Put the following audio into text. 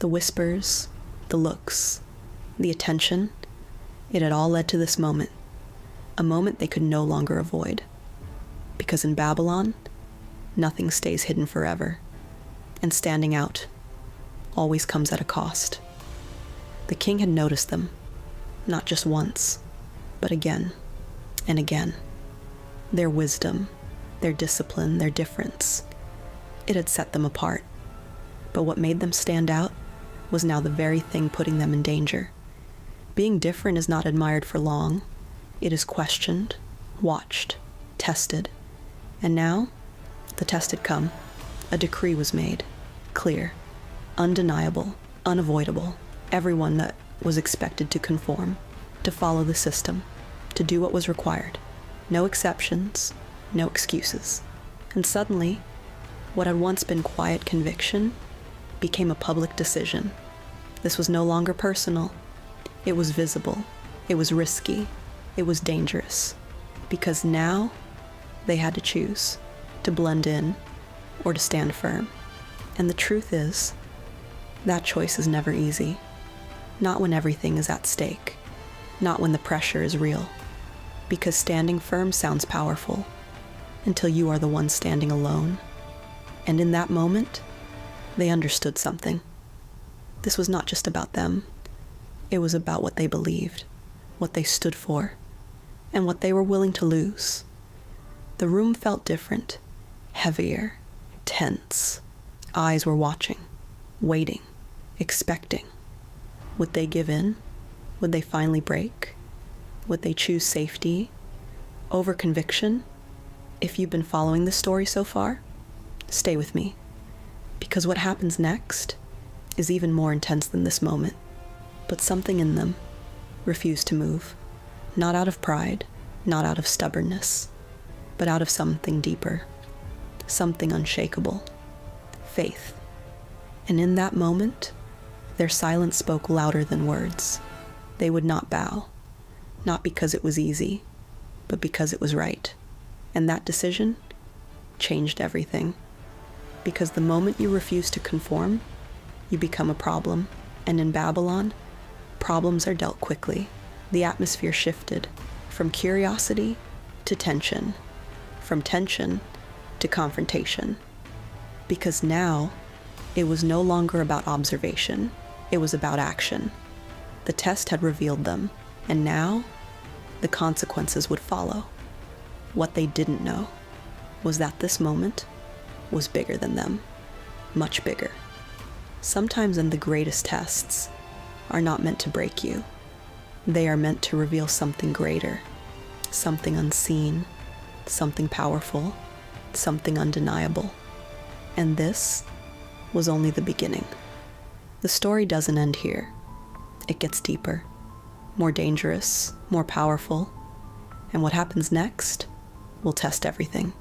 The whispers, the looks, the attention, it had all led to this moment, a moment they could no longer avoid. Because in Babylon, nothing stays hidden forever, and standing out always comes at a cost. The king had noticed them, not just once, but again and again. Their wisdom, their discipline, their difference, it had set them apart. But what made them stand out was now the very thing putting them in danger. Being different is not admired for long. It is questioned, watched, tested. And now, the test had come. A decree was made, clear, undeniable, unavoidable. Everyone that was expected to conform, to follow the system, to do what was required. No exceptions, no excuses. And suddenly, what had once been quiet conviction became a public decision. This was no longer personal. It was visible. It was risky. It was dangerous. Because now, they had to choose to blend in or to stand firm. And the truth is, that choice is never easy. Not when everything is at stake. Not when the pressure is real. Because standing firm sounds powerful until you are the one standing alone. And in that moment, they understood something. This was not just about them. It was about what they believed, what they stood for, and what they were willing to lose. The room felt different, heavier, tense. Eyes were watching, waiting, expecting. Would they give in? Would they finally break? Would they choose safety over conviction? If you've been following this story so far, stay with me. Because what happens next is even more intense than this moment. But something in them refused to move. Not out of pride, not out of stubbornness, but out of something deeper, something unshakable, faith. And in that moment, their silence spoke louder than words. They would not bow, not because it was easy, but because it was right. And that decision changed everything. Because the moment you refuse to conform, you become a problem. And in Babylon, problems are dealt quickly. The atmosphere shifted from curiosity to tension, from tension to confrontation. Because now, it was no longer about observation. It was about action. The test had revealed them, and now, the consequences would follow. What they didn't know was that this moment was bigger than them, much bigger. Sometimes in the greatest tests are not meant to break you. They are meant to reveal something greater, something unseen, something powerful, something undeniable. And this was only the beginning. The story doesn't end here. It gets deeper, more dangerous, more powerful. And what happens next will test everything.